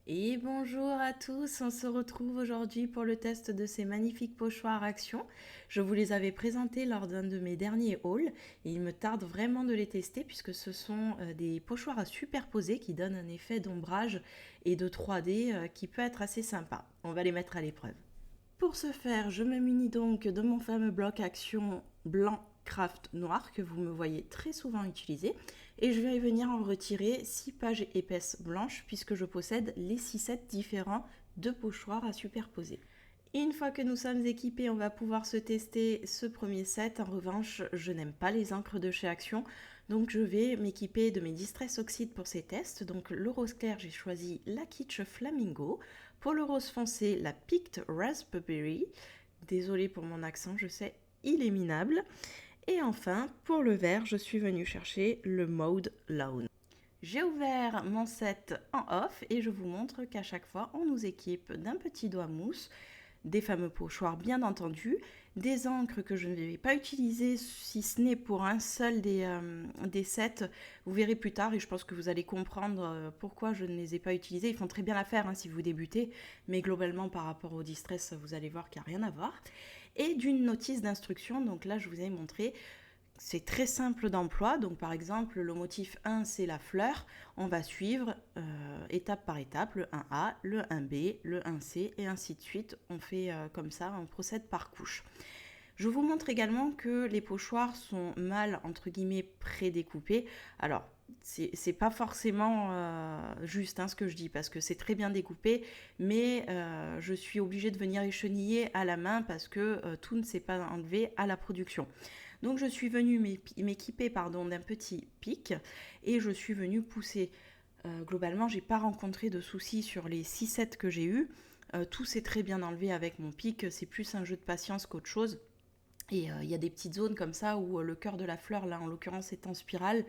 Et bonjour à tous, on se retrouve aujourd'hui pour le test de ces magnifiques pochoirs Action. Je vous les avais présentés lors d'un de mes derniers hauls et il me tarde vraiment de les tester puisque ce sont des pochoirs à superposer qui donnent un effet d'ombrage et de 3D qui peut être assez sympa. On va les mettre à l'épreuve. Pour ce faire, je me munis donc de mon fameux bloc Action blanc craft noir que vous me voyez très souvent utiliser et je vais venir en retirer 6 pages épaisses blanches puisque je possède les 6 sets différents de pochoirs à superposer. Une fois que nous sommes équipés, on va pouvoir se tester ce premier set. En revanche, je n'aime pas les encres de chez Action, donc je vais m'équiper de mes Distress Oxide pour ces tests. Donc le rose clair, j'ai choisi la Kitsch Flamingo. Pour le rose foncé, la Picked Raspberry. Désolée pour mon accent, je sais, il est minable. Et enfin, pour le vert, je suis venue chercher le Maude Lawn. J'ai ouvert mon set en off et je vous montre qu'à chaque fois, on nous équipe d'un petit doigt mousse, des fameux pochoirs bien entendu, des encres que je ne vais pas utiliser si ce n'est pour un seul des sets. Vous verrez plus tard et je pense que vous allez comprendre pourquoi je ne les ai pas utilisés. Ils font très bien l'affaire si vous débutez, mais globalement par rapport au distress, vous allez voir qu'il n'y a rien à voir. Et d'une notice d'instruction, donc là je vous ai montré c'est très simple d'emploi, donc par exemple le motif 1 c'est la fleur, on va suivre étape par étape le 1A, le 1B, le 1C et ainsi de suite, on fait comme ça, on procède par couche. Je vous montre également que les pochoirs sont mal entre guillemets prédécoupés. Alors c'est pas forcément juste ce que je dis parce que c'est très bien découpé, mais je suis obligée de venir écheniller à la main parce que tout ne s'est pas enlevé à la production. Donc je suis venue m'équiper d'un petit pic et je suis venue pousser. Globalement, j'ai pas rencontré de soucis sur les 6 sets que j'ai eus. Tout s'est très bien enlevé avec mon pic. C'est plus un jeu de patience qu'autre chose. Et il y a des petites zones comme ça où le cœur de la fleur, là en l'occurrence, est en spirale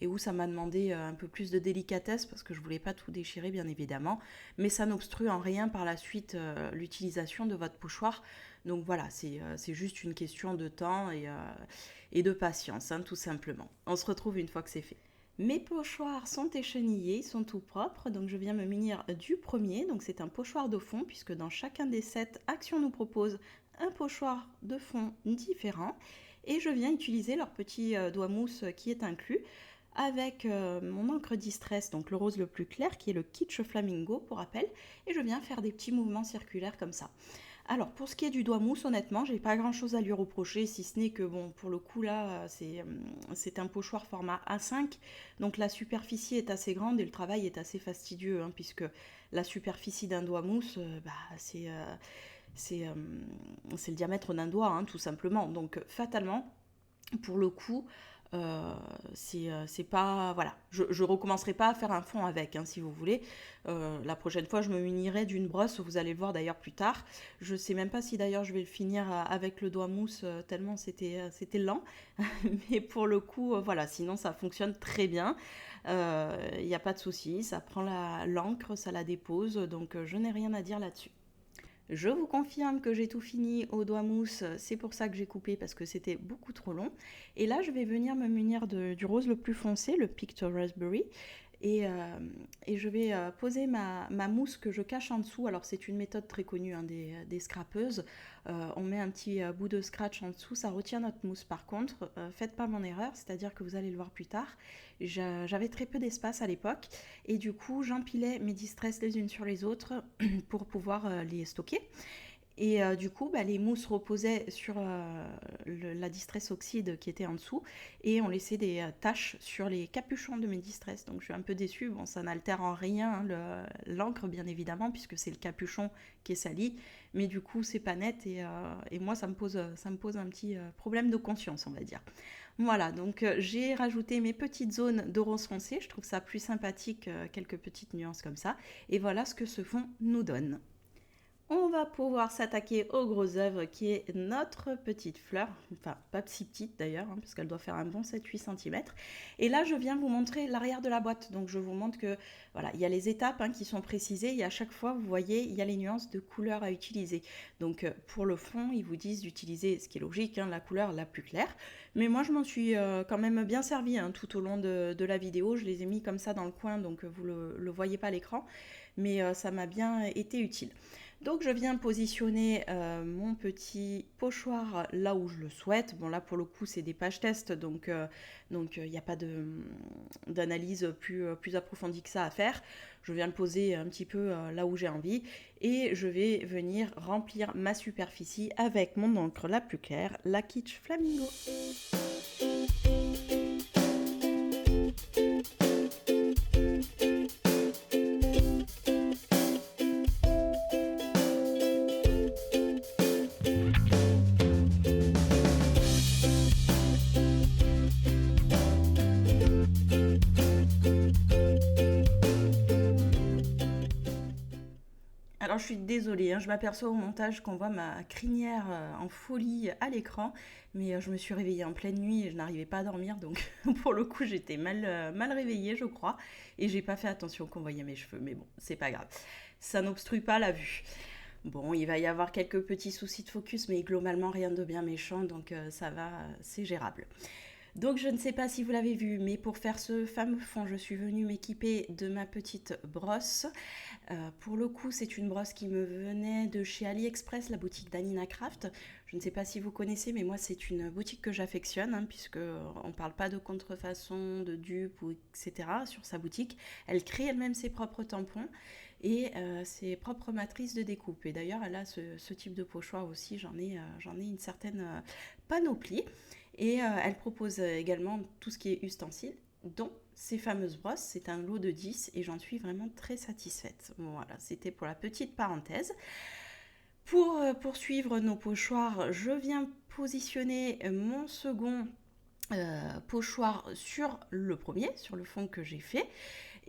et où ça m'a demandé un peu plus de délicatesse parce que je voulais pas tout déchirer bien évidemment, mais ça n'obstrue en rien par la suite l'utilisation de votre pochoir. Donc voilà, c'est juste une question de temps et de patience, tout simplement. On se retrouve une fois que c'est fait. Mes pochoirs sont échenillés, ils sont tout propres, donc je viens me munir du premier. Donc c'est un pochoir de fond, puisque dans chacun des sets, Action nous propose un pochoir de fond différent. Et je viens utiliser leur petit doigt mousse qui est inclus avec mon encre Distress, donc le rose le plus clair, qui est le Kitsch Flamingo pour rappel. Et je viens faire des petits mouvements circulaires comme ça. Alors pour ce qui est du doigt mousse, honnêtement, j'ai pas grand chose à lui reprocher, si ce n'est que bon, pour le coup là, c'est un pochoir format A5, donc la superficie est assez grande et le travail est assez fastidieux, puisque la superficie d'un doigt mousse, c'est le diamètre d'un doigt, tout simplement. Donc fatalement, pour le coup, c'est pas voilà, je recommencerai pas à faire un fond avec si vous voulez. La prochaine fois je me munirai d'une brosse, vous allez le voir d'ailleurs plus tard. Je sais même pas si d'ailleurs je vais le finir avec le doigt mousse tellement c'était lent. Mais pour le coup voilà, sinon ça fonctionne très bien. Il n'y a pas de souci, ça prend l'encre, ça la dépose, donc je n'ai rien à dire là-dessus. Je vous confirme que j'ai tout fini au doigt mousse, c'est pour ça que j'ai coupé parce que c'était beaucoup trop long. Et là, je vais venir me munir du rose le plus foncé, le Picked Raspberry. Et je vais poser ma mousse que je cache en dessous. Alors c'est une méthode très connue des scrapeuses. On met un petit bout de scratch en dessous, ça retient notre mousse. Par contre, faites pas mon erreur, c'est-à-dire que vous allez le voir plus tard. J'avais très peu d'espace à l'époque et du coup j'empilais mes distress les unes sur les autres pour pouvoir les stocker. Et du coup, les mousses reposaient sur la distress oxyde qui était en dessous et on laissait des taches sur les capuchons de mes distress. Donc je suis un peu déçue. Bon, ça n'altère en rien l'encre, bien évidemment, puisque c'est le capuchon qui est sali. Mais du coup, c'est pas net et moi, ça me pose un petit problème de conscience, on va dire. Voilà, donc j'ai rajouté mes petites zones de rose foncé. Je trouve ça plus sympathique, quelques petites nuances comme ça. Et voilà ce que ce fond nous donne. on va pouvoir s'attaquer aux gros œuvres qui est notre petite fleur, enfin pas si petite d'ailleurs, hein, parce qu'elle doit faire un bon 7-8 cm. Et là je viens vous montrer l'arrière de la boîte, donc je vous montre que voilà, il y a les étapes qui sont précisées et à chaque fois vous voyez il y a les nuances de couleurs à utiliser. Donc pour le fond ils vous disent d'utiliser, ce qui est logique, la couleur la plus claire. Mais moi je m'en suis quand même bien servi tout au long de la vidéo, je les ai mis comme ça dans le coin, donc vous le voyez pas à l'écran, mais ça m'a bien été utile. Donc je viens positionner mon petit pochoir là où je le souhaite. Bon là pour le coup c'est des pages test, donc il n'y a pas d'analyse plus approfondie que ça à faire. Je viens le poser un petit peu là où j'ai envie et je vais venir remplir ma superficie avec mon encre la plus claire, la Kitsch Flamingo. Alors je suis désolée, je m'aperçois au montage qu'on voit ma crinière en folie à l'écran, mais je me suis réveillée en pleine nuit et je n'arrivais pas à dormir, donc pour le coup j'étais mal réveillée je crois, et j'ai pas fait attention qu'on voyait mes cheveux, mais bon, c'est pas grave, ça n'obstrue pas la vue. Bon, il va y avoir quelques petits soucis de focus, mais globalement rien de bien méchant, donc ça va, c'est gérable. Donc je ne sais pas si vous l'avez vu, mais pour faire ce fameux fond, je suis venue m'équiper de ma petite brosse. Pour le coup, c'est une brosse qui me venait de chez AliExpress, la boutique d'Anina Craft. Je ne sais pas si vous connaissez, mais moi c'est une boutique que j'affectionne, puisque on ne parle pas de contrefaçon, de dupe, etc. sur sa boutique. Elle crée elle-même ses propres tampons et ses propres matrices de découpe. Et d'ailleurs, elle a ce type de pochoir aussi, j'en ai une certaine panoplie. Et elle propose également tout ce qui est ustensiles, dont ces fameuses brosses. C'est un lot de 10 et j'en suis vraiment très satisfaite. Bon, voilà, c'était pour la petite parenthèse. Pour poursuivre nos pochoirs, je viens positionner mon second pochoir sur le premier, sur le fond que j'ai fait.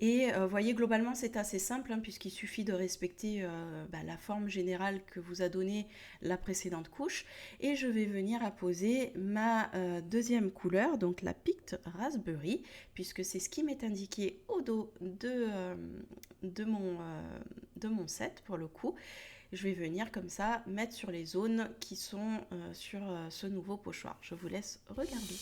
Et vous voyez, globalement, c'est assez simple, puisqu'il suffit de respecter la forme générale que vous a donnée la précédente couche. Et je vais venir apposer ma deuxième couleur, donc la Picked Raspberry, puisque c'est ce qui m'est indiqué au dos de mon set, pour le coup. Je vais venir comme ça mettre sur les zones qui sont sur ce nouveau pochoir. Je vous laisse regarder.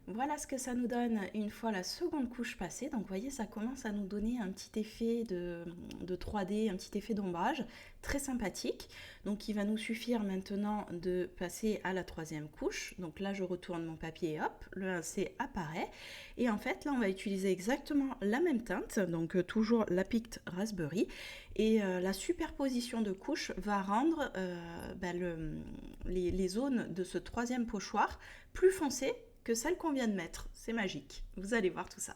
Voilà ce que ça nous donne une fois la seconde couche passée. Donc vous voyez, ça commence à nous donner un petit effet de 3D, un petit effet d'ombrage très sympathique. Donc il va nous suffire maintenant de passer à la troisième couche. Donc là je retourne mon papier et hop, le 1C apparaît. Et en fait là on va utiliser exactement la même teinte, donc toujours la Picked Raspberry. Et la superposition de couches va rendre les zones de ce troisième pochoir plus foncées que celle qu'on vient de mettre. C'est magique. Vous allez voir tout ça.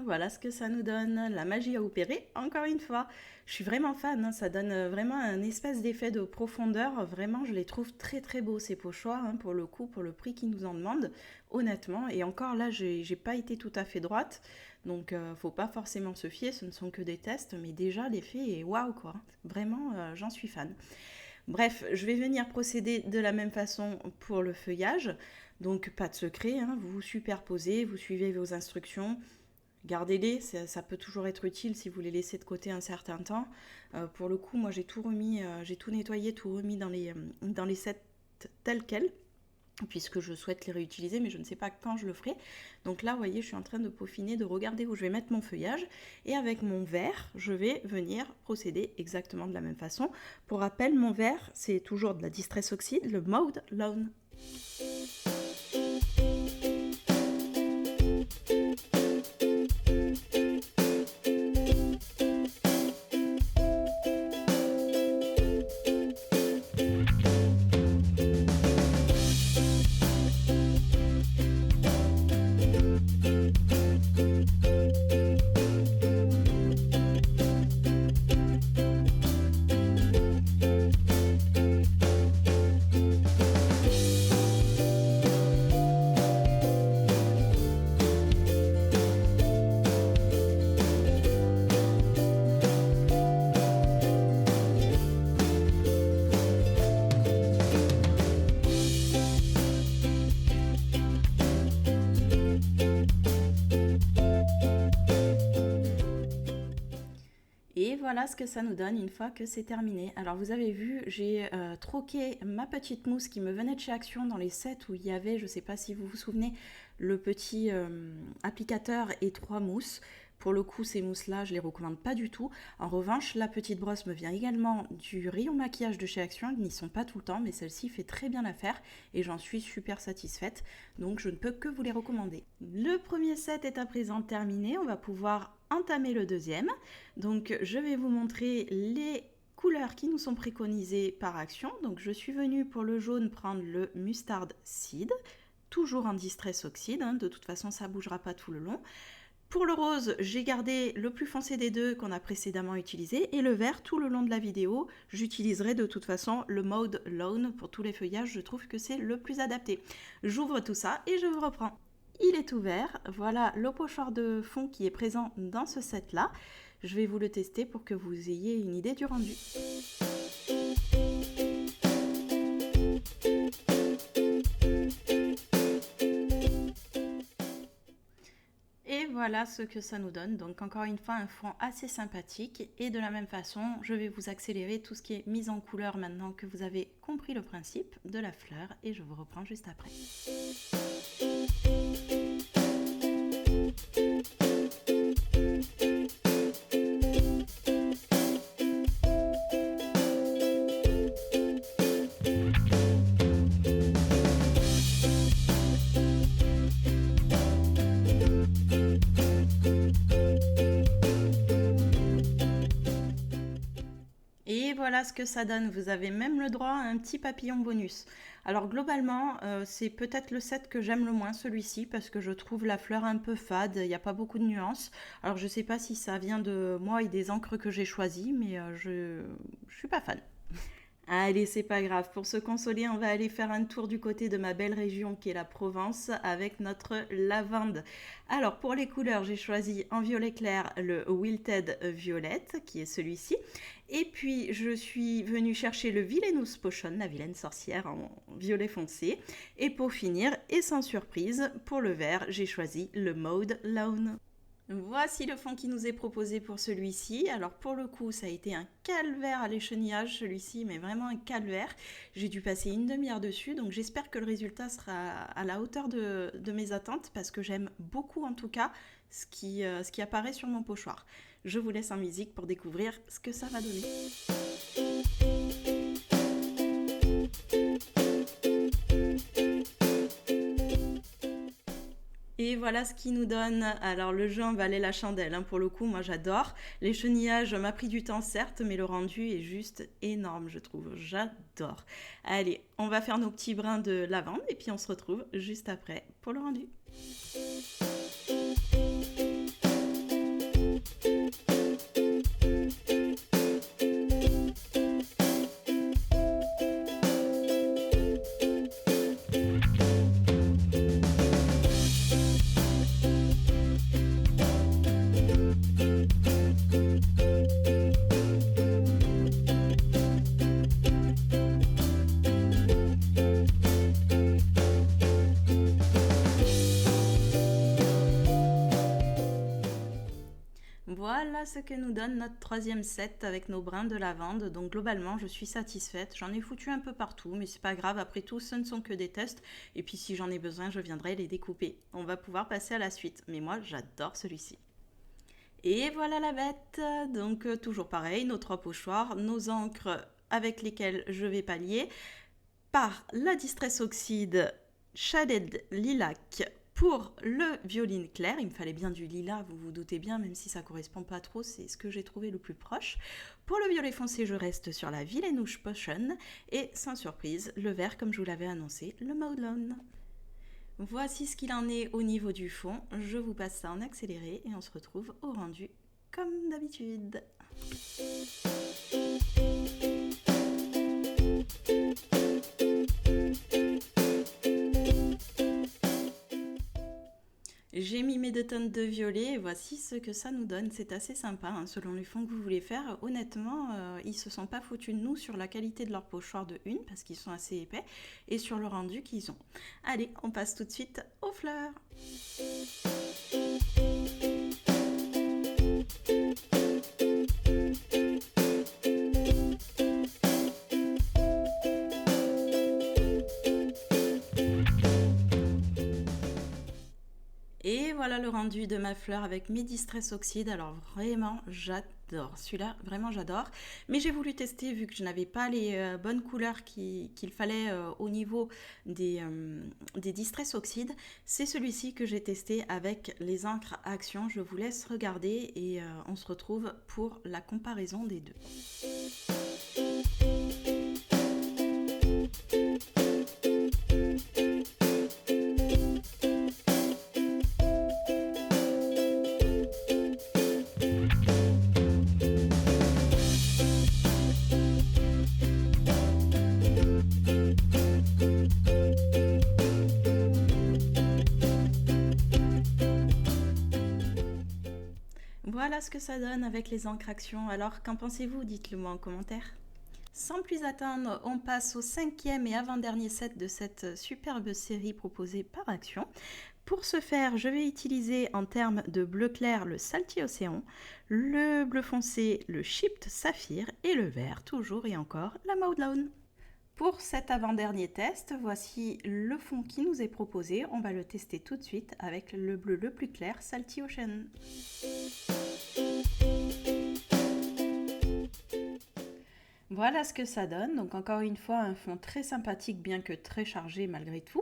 Voilà ce que ça nous donne, la magie a opéré, encore une fois. Je suis vraiment fan, ça donne vraiment un espèce d'effet de profondeur, vraiment je les trouve très très beaux ces pochoirs, pour le coup, pour le prix qu'ils nous en demandent, honnêtement. Et encore là, j'ai pas été tout à fait droite, donc faut pas forcément se fier, ce ne sont que des tests, mais déjà l'effet est waouh quoi, vraiment j'en suis fan. Bref, je vais venir procéder de la même façon pour le feuillage, donc pas de secret, vous superposez, vous suivez vos instructions. Gardez-les, ça peut toujours être utile si vous les laissez de côté un certain temps. Pour le coup, moi j'ai tout remis, j'ai tout nettoyé, tout remis dans les sets tels quels, puisque je souhaite les réutiliser, mais je ne sais pas quand je le ferai. Donc là, vous voyez, je suis en train de peaufiner, de regarder où je vais mettre mon feuillage. Et avec mon verre, je vais venir procéder exactement de la même façon. Pour rappel, mon verre, c'est toujours de la Distress Oxide, le Maude Lawn. voilà ce que ça nous donne une fois que c'est terminé. Alors vous avez vu, j'ai troqué ma petite mousse qui me venait de chez Action dans les sets où il y avait, je ne sais pas si vous vous souvenez, le petit applicateur et 3 mousses. Pour le coup, ces mousses-là, je ne les recommande pas du tout. En revanche, la petite brosse me vient également du rayon maquillage de chez Action. Ils n'y sont pas tout le temps, mais celle-ci fait très bien l'affaire et j'en suis super satisfaite. Donc, je ne peux que vous les recommander. Le premier set est à présent terminé. On va pouvoir entamer le deuxième. Donc, je vais vous montrer les couleurs qui nous sont préconisées par Action. Donc, je suis venue pour le jaune prendre le Mustard Seed, toujours en Distress Oxide. De toute façon, ça ne bougera pas tout le long. Pour le rose, j'ai gardé le plus foncé des deux qu'on a précédemment utilisé et le vert tout le long de la vidéo. J'utiliserai de toute façon le mode Lone pour tous les feuillages, je trouve que c'est le plus adapté. J'ouvre tout ça et je vous reprends. Il est ouvert, voilà le pochoir de fond qui est présent dans ce set là. Je vais vous le tester pour que vous ayez une idée du rendu. Et voilà ce que ça nous donne. Donc encore une fois, un fond assez sympathique. Et de la même façon, je vais vous accélérer tout ce qui est mise en couleur maintenant que vous avez compris le principe de la fleur. Et je vous reprends juste après. Et voilà ce que ça donne, vous avez même le droit à un petit papillon bonus. Alors globalement, c'est peut-être le set que j'aime le moins, celui-ci, parce que je trouve la fleur un peu fade, il n'y a pas beaucoup de nuances. Alors je ne sais pas si ça vient de moi et des encres que j'ai choisies, mais je suis pas fan. Allez, c'est pas grave. Pour se consoler, on va aller faire un tour du côté de ma belle région qui est la Provence avec notre lavande. Alors, pour les couleurs, j'ai choisi en violet clair le Wilted Violet, qui est celui-ci. Et puis, je suis venue chercher le Villainous Potion, la vilaine sorcière en violet foncé. Et pour finir, et sans surprise, pour le vert, j'ai choisi le Maude Lone. Voici le fond qui nous est proposé pour celui-ci. Alors pour le coup, ça a été un calvaire à l'échenillage celui-ci, mais vraiment un calvaire. J'ai dû passer une demi-heure dessus, donc j'espère que le résultat sera à la hauteur de mes attentes, parce que j'aime beaucoup en tout cas ce qui apparaît sur mon pochoir. Je vous laisse en musique pour découvrir ce que ça va donner. Et voilà ce qui nous donne. Alors le jeu en valait la chandelle, pour le coup, moi j'adore. L'échenillage m'a pris du temps certes, mais le rendu est juste énorme, je trouve. J'adore. Allez, on va faire nos petits brins de lavande et puis on se retrouve juste après pour le rendu. Voilà ce que nous donne notre troisième set avec nos brins de lavande. Donc globalement, je suis satisfaite. J'en ai foutu un peu partout, mais c'est pas grave. Après tout, ce ne sont que des tests. Et puis si j'en ai besoin, je viendrai les découper. On va pouvoir passer à la suite. Mais moi, j'adore celui-ci. Et voilà la bête. Donc toujours pareil, nos 3 pochoirs, nos encres avec lesquelles je vais pallier par la Distress Oxide Shaded Lilac. Pour le violine clair, il me fallait bien du lilas, vous vous doutez bien, même si ça ne correspond pas trop, c'est ce que j'ai trouvé le plus proche. Pour le violet foncé, je reste sur la Villainous Potion. Et sans surprise, le vert, comme je vous l'avais annoncé, le Maude Lone. Voici ce qu'il en est au niveau du fond. Je vous passe ça en accéléré et on se retrouve au rendu comme d'habitude. J'ai mis mes 2 tonnes de violet et voici ce que ça nous donne. C'est assez sympa, selon les fonds que vous voulez faire. Honnêtement, ils se sont pas foutus de nous sur la qualité de leur pochoir de une parce qu'ils sont assez épais et sur le rendu qu'ils ont. Allez, on passe tout de suite aux fleurs. Et voilà le rendu de ma fleur avec mes Distress Oxide. Alors vraiment, j'adore. Celui-là, vraiment j'adore. Mais j'ai voulu tester vu que je n'avais pas les bonnes couleurs qu'il fallait au niveau des Distress Oxide. C'est celui-ci que j'ai testé avec les encres Action. Je vous laisse regarder et on se retrouve pour la comparaison des deux. Voilà ce que ça donne avec les encres Action. Alors, qu'en pensez-vous? Dites-le moi en commentaire. Sans plus attendre, on passe au 5e et avant-dernier set de cette superbe série proposée par Action. Pour ce faire, je vais utiliser en termes de bleu clair le Salty Océan, le bleu foncé le Chipped Saphir et le vert toujours et encore la Maudlone. Pour cet avant-dernier test, voici le fond qui nous est proposé. On va le tester tout de suite avec le bleu le plus clair, Salty Ocean. Voilà ce que ça donne. Donc encore une fois, un fond très sympathique, bien que très chargé malgré tout.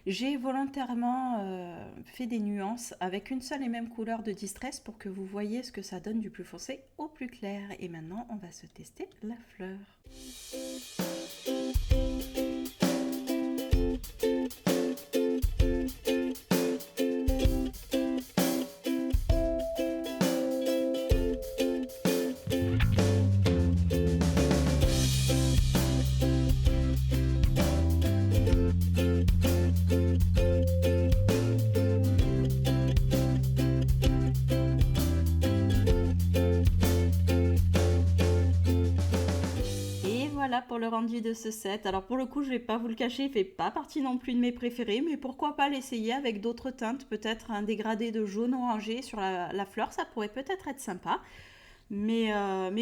J'ai volontairement fait des nuances avec une seule et même couleur de Distress pour que vous voyez ce que ça donne du plus foncé au plus clair. Et maintenant, on va se tester la fleur. Voilà pour le rendu de ce set. Alors pour le coup, je vais pas vous le cacher, il fait pas partie non plus de mes préférés, mais pourquoi pas l'essayer avec d'autres teintes, peut-être un dégradé de jaune orangé sur la fleur, ça pourrait peut-être être sympa. Mais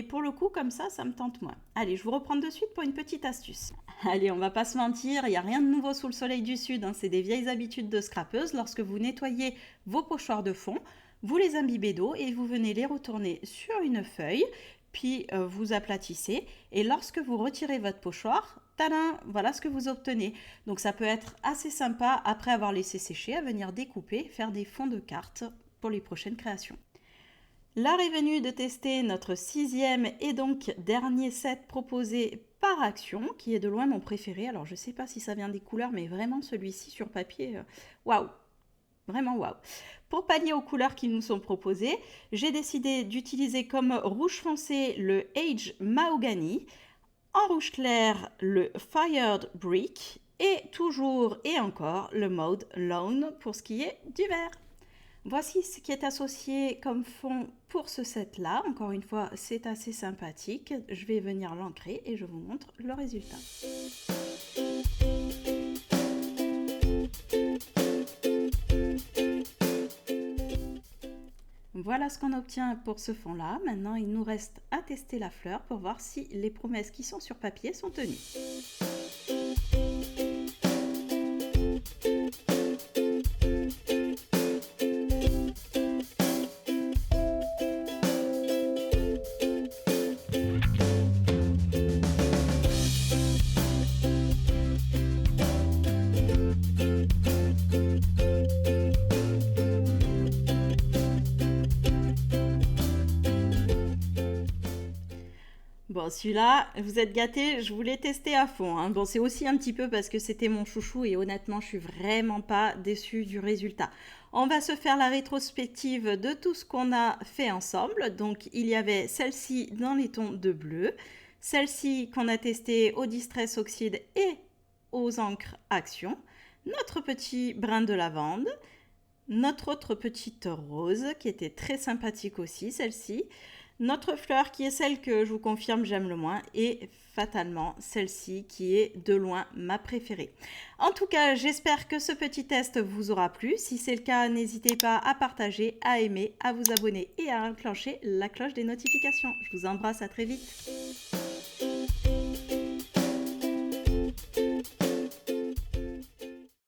pour le coup, comme ça me tente moins. Allez, je vous reprends de suite pour une petite astuce. Allez, on va pas se mentir, il n'y a rien de nouveau sous le soleil du sud, hein, c'est des vieilles habitudes de scrapeuse. Lorsque vous nettoyez vos pochoirs de fond, vous les imbibez d'eau et vous venez les retourner sur une feuille, puis vous aplatissez et lorsque vous retirez votre pochoir, tadam, voilà ce que vous obtenez. Donc ça peut être assez sympa après avoir laissé sécher à venir découper, faire des fonds de cartes pour les prochaines créations. L'heure est venue de tester notre 6e et donc dernier set proposé par Action, qui est de loin mon préféré. Alors je ne sais pas si ça vient des couleurs, mais vraiment celui-ci sur papier, waouh! Vraiment waouh. Pour pallier aux couleurs qui nous sont proposées, j'ai décidé d'utiliser comme rouge foncé le Age Mahogany, en rouge clair le Fired Brick et toujours et encore le Maude Lone pour ce qui est du vert. Voici ce qui est associé comme fond pour ce set-là. Encore une fois, c'est assez sympathique. Je vais venir l'ancrer et je vous montre le résultat. Voilà ce qu'on obtient pour ce fond-là. Maintenant, il nous reste à tester la fleur pour voir si les promesses qui sont sur papier sont tenues. Bon, celui-là, vous êtes gâtés, je voulais tester à fond, hein. Bon, c'est aussi un petit peu parce que c'était mon chouchou et honnêtement, je suis vraiment pas déçue du résultat. On va se faire la rétrospective de tout ce qu'on a fait ensemble. Donc, il y avait celle-ci dans les tons de bleu, celle-ci qu'on a testée au Distress Oxide et aux encres Action, notre petit brin de lavande, notre autre petite rose qui était très sympathique aussi, celle-ci, notre fleur qui est celle que je vous confirme j'aime le moins et fatalement celle-ci qui est de loin ma préférée. En tout cas, j'espère que ce petit test vous aura plu. Si c'est le cas, n'hésitez pas à partager, à aimer, à vous abonner et à enclencher la cloche des notifications. Je vous embrasse, à très vite.